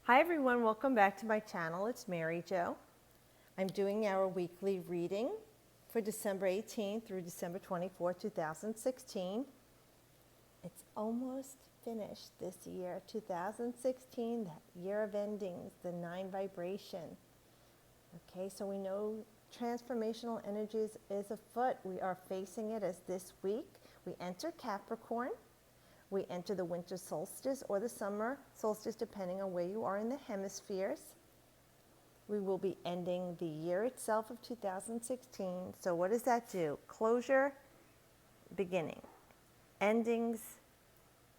Hi everyone, welcome back to my channel. It's Mary Jo. I'm doing our weekly reading for December 18th through December 24th, 2016. It's almost finished this year, 2016, that year of endings, the 9 vibration. Okay, so we know transformational energies is afoot. We are facing it as this week. We enter Capricorn. We enter the winter solstice or the summer solstice, depending on where you are in the hemispheres. We will be ending the year itself of 2016. So what does that do? Closure, beginning, endings,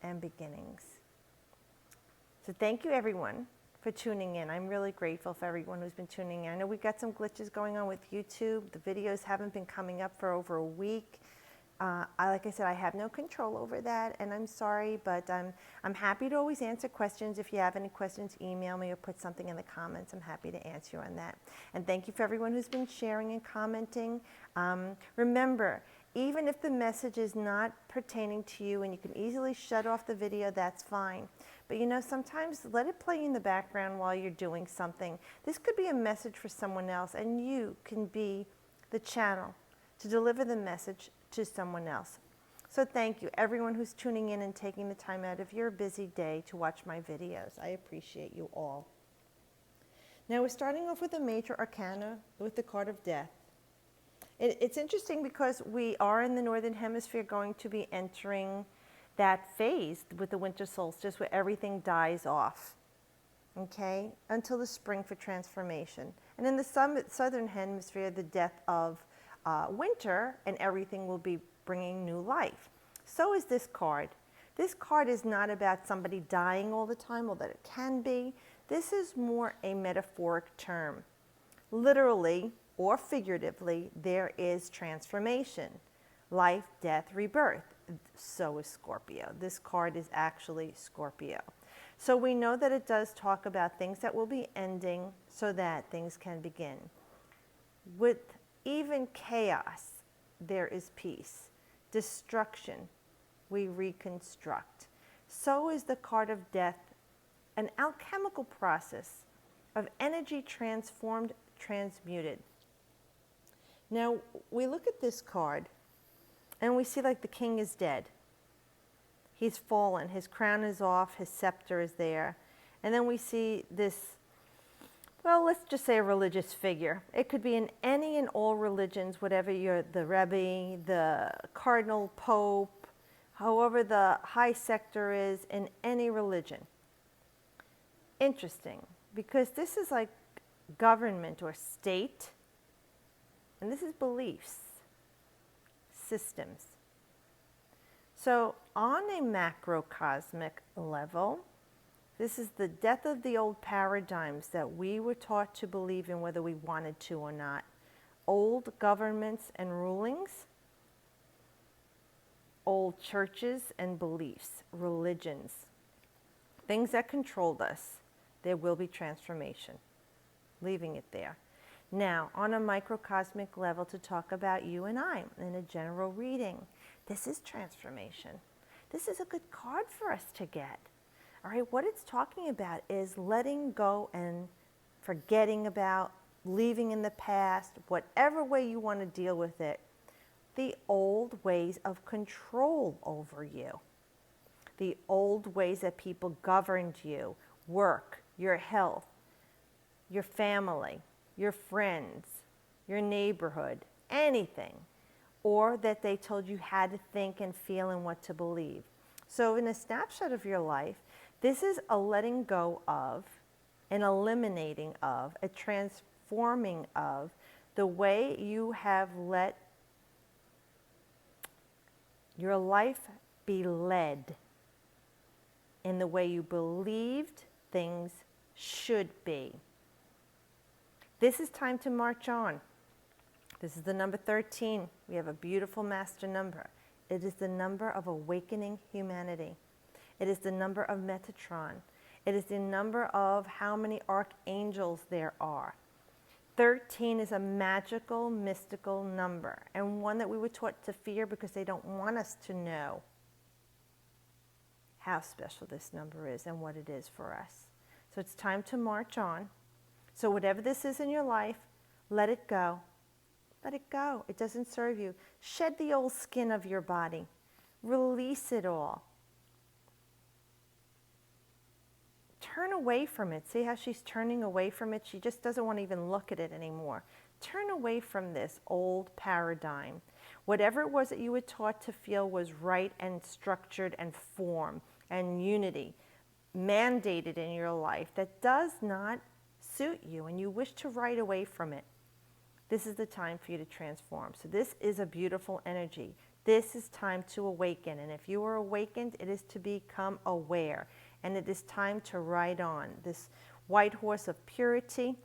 and beginnings. So thank you everyone for tuning in. I'm really grateful for everyone who's been tuning in. I know we've got some glitches going on with YouTube. The videos haven't been coming up for over a week. Like I said, I have no control over that, and I'm sorry, but I'm happy to always answer questions. If you have any questions, email me or put something in the comments. I'm happy to answer you on that. And thank you for everyone who's been sharing and commenting. Remember, even if the message is not pertaining to you and you can easily shut off the video, that's fine. But you know, sometimes let it play in the background while you're doing something. This could be a message for someone else, and you can be the channel to deliver the message to someone else. So thank you everyone who's tuning in and taking the time out of your busy day to watch my videos. I appreciate you all. Now we're starting off with the major arcana with the card of death. It's interesting because we are in the northern hemisphere going to be entering that phase with the winter solstice where everything dies off, okay, until the spring for transformation. And in the southern hemisphere, the death of winter, and everything will be bringing new life. So is this card. This card is not about somebody dying all the time, although it can be. This is more a metaphoric term. Literally or figuratively, there is transformation. Life, death, rebirth. So is Scorpio. This card is actually Scorpio. So we know that it does talk about things that will be ending so that things can begin. With even chaos, there is peace. Destruction, we reconstruct. So is the card of death, an alchemical process of energy transformed, transmuted. Now, we look at this card and we see like the king is dead. He's fallen, his crown is off, his scepter is there. And then we see this, well, let's just say a religious figure. It could be in any and all religions, whatever you're, the Rebbe, the Cardinal, Pope, however the high sector is in any religion. Interesting, because this is like government or state, and this is beliefs, systems. So on a macrocosmic level, this is the death of the old paradigms that we were taught to believe in whether we wanted to or not. Old governments and rulings, old churches and beliefs, religions, things that controlled us. There will be transformation. Leaving it there. Now, on a microcosmic level, to talk about you and I in a general reading, this is transformation. This is a good card for us to get. All right, what it's talking about is letting go and forgetting about, leaving in the past, whatever way you want to deal with it, the old ways of control over you, the old ways that people governed you, work, your health, your family, your friends, your neighborhood, anything, or that they told you how to think and feel and what to believe. So in a snapshot of your life, this is a letting go of, an eliminating of, a transforming of the way you have let your life be led in the way you believed things should be. This is time to march on. This is the number 13. We have a beautiful master number. It is the number of awakening humanity. It is the number of Metatron. It is the number of how many archangels there are. 13 is a magical, mystical number, and one that we were taught to fear because they don't want us to know how special this number is and what it is for us. So it's time to march on. So whatever this is in your life, let it go. Let it go. It doesn't serve you. Shed the old skin of your body. Release it all. Turn away from it. See how she's turning away from it? She just doesn't want to even look at it anymore. Turn away from this old paradigm. Whatever it was that you were taught to feel was right and structured and form and unity mandated in your life that does not suit you and you wish to right away from it. This is the time for you to transform. So this is a beautiful energy. This is time to awaken. And if you are awakened, it is to become aware. And it is time to ride on. This white horse of purity,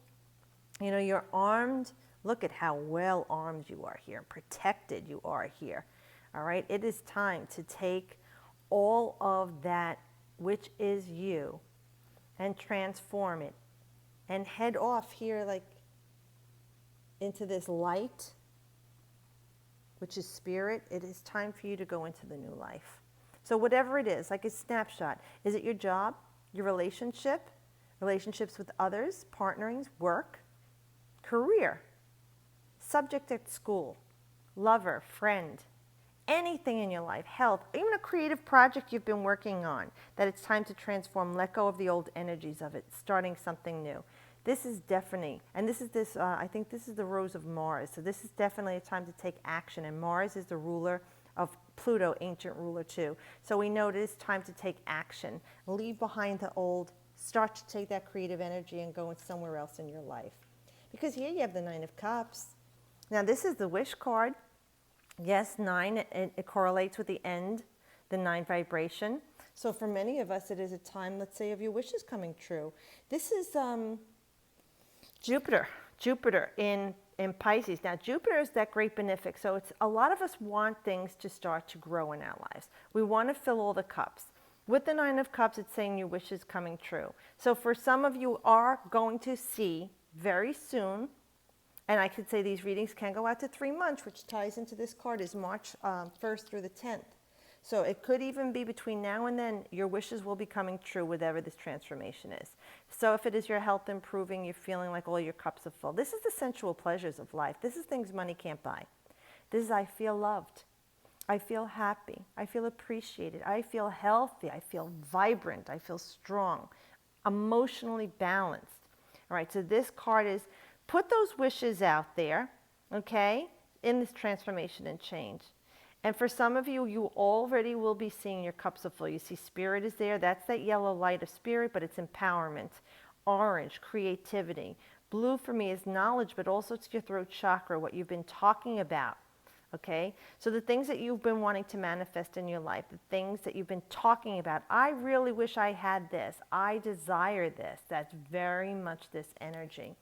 you know, you're armed. Look at how well armed you are here, protected you are here. All right, it is time to take all of that which is you and transform it and head off here like into this light, which is spirit. It is time for you to go into the new life. So whatever it is, like a snapshot, is it your job, your relationship, relationships with others, partnering, work, career, subject at school, lover, friend, anything in your life, health, even a creative project you've been working on, that it's time to transform, let go of the old energies of it, starting something new. This is definitely, and I think this is the rose of Mars, so this is definitely a time to take action, and Mars is the ruler of Pluto, ancient ruler too. So we know it is time to take action, leave behind the old, start to take that creative energy and go somewhere else in your life. Because here you have the Nine of Cups. Now this is the wish card. Yes, 9, it correlates with the end, the 9 vibration. So for many of us, it is a time, let's say, of your wishes coming true. This is Jupiter in Pisces. Now Jupiter is that great benefic. So it's a lot of us want things to start to grow in our lives. We want to fill all the cups. With the 9 of Cups, it's saying your wishes coming true. So for some of you are going to see very soon, and I could say these readings can go out to 3 months, which ties into this card, is March 1st through the 10th. So it could even be between now and then, your wishes will be coming true, whatever this transformation is. So if it is your health improving, you're feeling like all your cups are full. This is the sensual pleasures of life. This is things money can't buy. This is I feel loved. I feel happy. I feel appreciated. I feel healthy. I feel vibrant. I feel strong, emotionally balanced. All right, so this card is, put those wishes out there, okay, in this transformation and change. And for some of you, you already will be seeing your cups of full. You see spirit is there. That's that yellow light of spirit, but it's empowerment. Orange, creativity. Blue for me is knowledge, but also it's your throat chakra, what you've been talking about, okay? So the things that you've been wanting to manifest in your life, the things that you've been talking about, I really wish I had this. I desire this. That's very much this energy.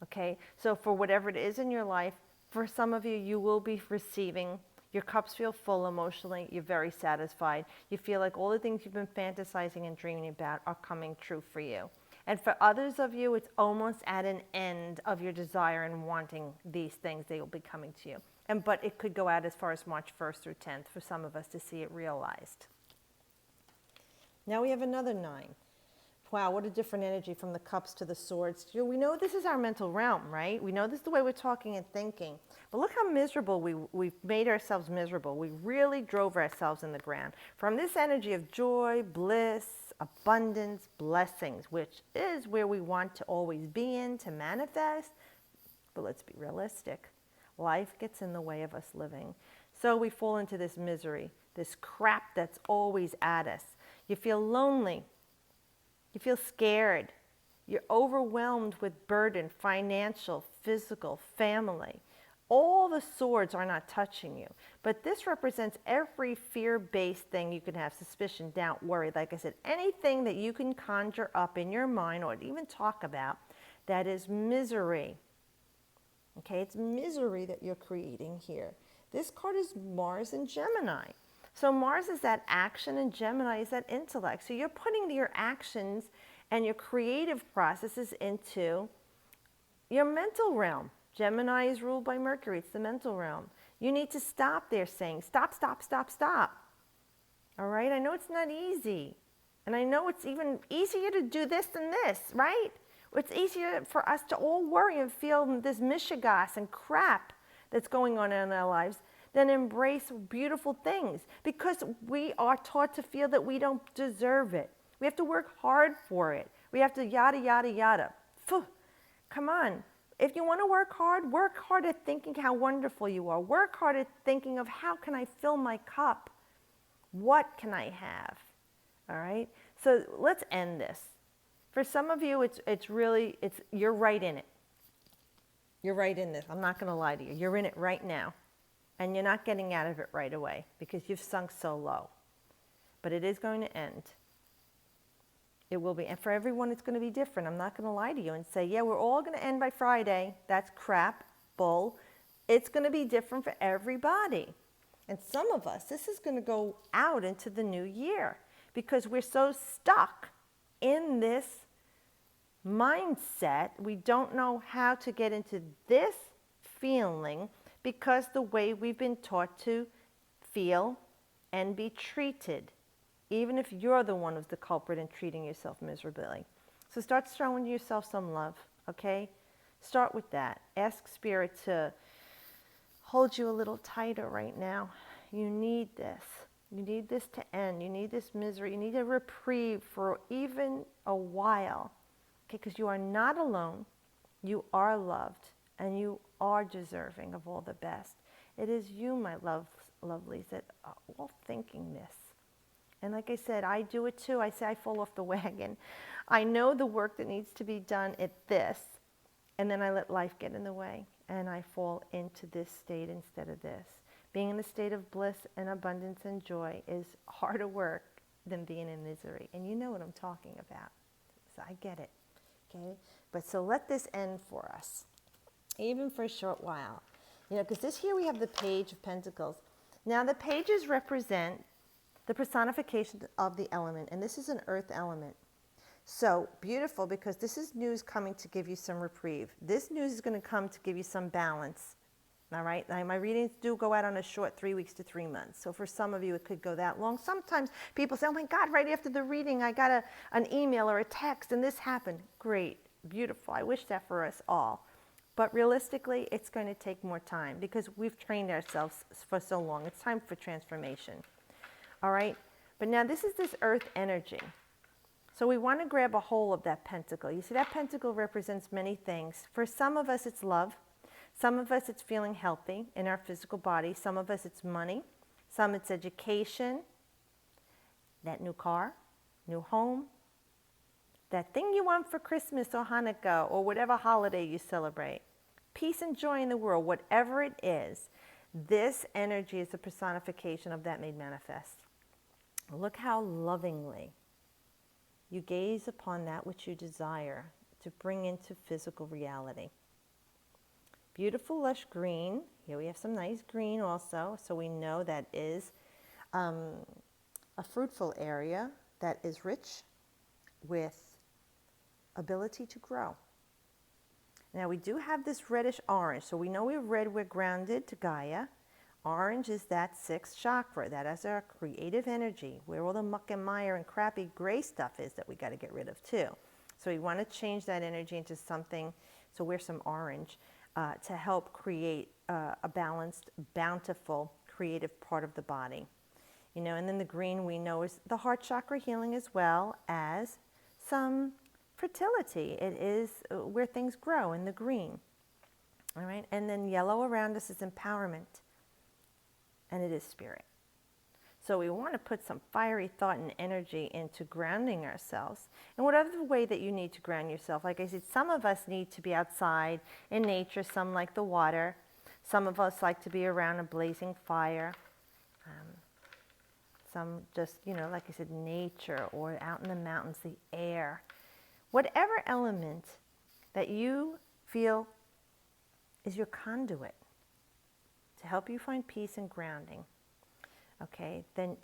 Okay, so for whatever it is in your life, for some of you, you will be receiving, your cups feel full emotionally, you're very satisfied. You feel like all the things you've been fantasizing and dreaming about are coming true for you. And for others of you, it's almost at an end of your desire and wanting these things, they will be coming to you. But it could go out as far as March 1st through 10th for some of us to see it realized. Now we have another 9. Wow, what a different energy from the cups to the swords. We know this is our mental realm, right? We know this is the way we're talking and thinking. But look how miserable we've made ourselves miserable. We really drove ourselves in the ground. From this energy of joy, bliss, abundance, blessings, which is where we want to always be in to manifest. But let's be realistic. Life gets in the way of us living. So we fall into this misery, this crap that's always at us. You feel lonely. You feel scared. You're overwhelmed with burden, financial, physical, family. All the swords are not touching you. But this represents every fear-based thing you can have, suspicion, doubt, worry. Like I said, anything that you can conjure up in your mind or even talk about that is misery. Okay, it's misery that you're creating here. This card is Mars and Gemini. So Mars is that action and Gemini is that intellect. So you're putting your actions and your creative processes into your mental realm. Gemini is ruled by Mercury. It's the mental realm. You need to stop there saying, stop, stop, stop, stop. All right? I know it's not easy. And I know it's even easier to do this than this, right? It's easier for us to all worry and feel this mishigas and crap that's going on in our lives than embrace beautiful things, because we are taught to feel that we don't deserve it. We have to work hard for it. We have to yada, yada, yada. Phew. Come on. If you want to work hard at thinking how wonderful you are. Work hard at thinking of how can I fill my cup? What can I have? All right? So let's end this. For some of you, you're right in it. You're right in this. I'm not going to lie to you. You're in it right now. And you're not getting out of it right away because you've sunk so low. But it is going to end. It will be. And for everyone, it's going to be different. I'm not going to lie to you and say, yeah, we're all going to end by Friday. That's crap, bull. It's going to be different for everybody. And some of us, this is going to go out into the new year because we're so stuck in this mindset. We don't know how to get into this feeling because the way we've been taught to feel and be treated, even if you're the one who's the culprit and treating yourself miserably. So start showing yourself some love, okay? Start with that. Ask Spirit to hold you a little tighter right now. You need this. You need this to end. You need this misery. You need a reprieve for even a while, okay? Because you are not alone. You are loved, and you are deserving of all the best. It is you, my lovelies, that are all thinking this. And like I said, I do it too. I say I fall off the wagon. I know the work that needs to be done at this, and then I let life get in the way, and I fall into this state instead of this. Being in a state of bliss and abundance and joy is harder work than being in misery. And you know what I'm talking about. So I get it, okay? But so let this end for us, even for a short while. You know, because this here we have the Page of Pentacles. Now the pages represent the personification of the element, and this is an earth element. So beautiful, because this is news coming to give you some reprieve. This news is going to come to give you some balance. All right, now, my readings do go out on a short 3 weeks to 3 months. So for some of you, it could go that long. Sometimes people say, oh my God, right after the reading, I got an email or a text and this happened. Great, beautiful. I wish that for us all. But realistically, it's going to take more time because we've trained ourselves for so long. It's time for transformation. All right, but now this is this earth energy. So we want to grab a hold of that pentacle. You see, that pentacle represents many things. For some of us, it's love. Some of us, it's feeling healthy in our physical body. Some of us, it's money. Some, it's education, that new car, new home, that thing you want for Christmas or Hanukkah or whatever holiday you celebrate. Peace and joy in the world, whatever it is, this energy is the personification of that made manifest. Look how lovingly you gaze upon that which you desire to bring into physical reality. Beautiful lush green. Here we have some nice green also. So we know that is a fruitful area that is rich with ability to grow. Now we do have this reddish orange. So we know we're red, we're grounded to Gaia. Orange is that sixth chakra. That is our creative energy, where all the muck and mire and crappy gray stuff is that we got to get rid of too. So we want to change that energy into something. So wear some orange. To help create a balanced, bountiful, creative part of the body. You know, and then the green we know is the heart chakra healing, as well as some fertility. It is where things grow in the green. All right, and then yellow around us is empowerment, and it is spirit. So we want to put some fiery thought and energy into grounding ourselves. And whatever way that you need to ground yourself, like I said, some of us need to be outside in nature, some like the water. Some of us like to be around a blazing fire. Some just, you know, like I said, nature or out in the mountains, the air. Whatever element that you feel is your conduit to help you find peace and grounding. Okay, then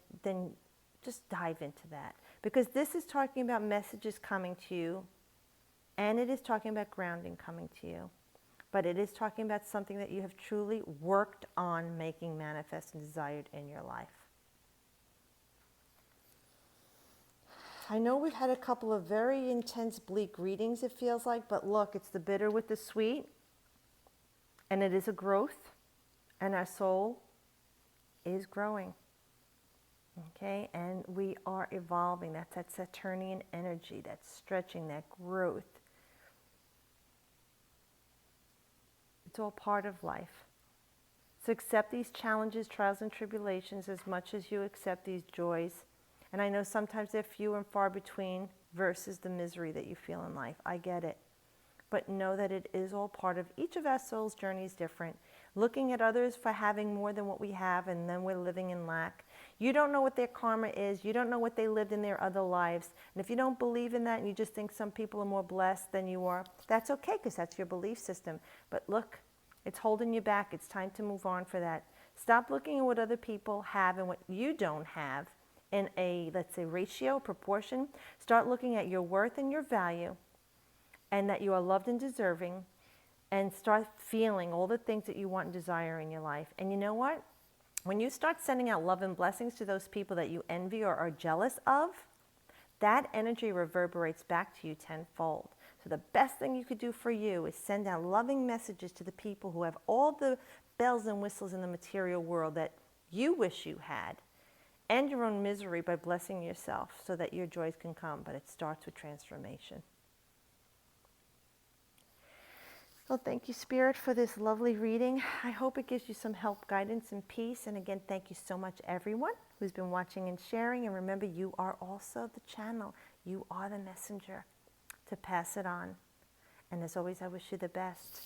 just dive into that. Because this is talking about messages coming to you, and it is talking about grounding coming to you. But it is talking about something that you have truly worked on making manifest and desired in your life. I know we've had a couple of very intense, bleak readings, it feels like, but look, it's the bitter with the sweet, and it is a growth, and our soul is growing. Okay, and we are evolving. That's that Saturnian energy, that stretching, that growth. It's all part of life. So accept these challenges, trials, and tribulations as much as you accept these joys. And I know sometimes they're few and far between versus the misery that you feel in life. I get it. But know that it is all part of each of our soul's journey is different. Looking at others for having more than what we have, and then we're living in lack. You don't know what their karma is. You don't know what they lived in their other lives. And if you don't believe in that and you just think some people are more blessed than you are, that's okay, because that's your belief system. But look, it's holding you back. It's time to move on for that. Stop looking at what other people have and what you don't have in a, let's say, ratio, proportion. Start looking at your worth and your value, and that you are loved and deserving, and start feeling all the things that you want and desire in your life. And you know what? When you start sending out love and blessings to those people that you envy or are jealous of, that energy reverberates back to you tenfold. So the best thing you could do for you is send out loving messages to the people who have all the bells and whistles in the material world that you wish you had. End your own misery by blessing yourself so that your joys can come, but it starts with transformation. Well, thank you, Spirit, for this lovely reading. I hope it gives you some help, guidance, and peace. And again, thank you so much, everyone who's been watching and sharing. And remember, you are also the channel. You are the messenger to pass it on. And as always, I wish you the best.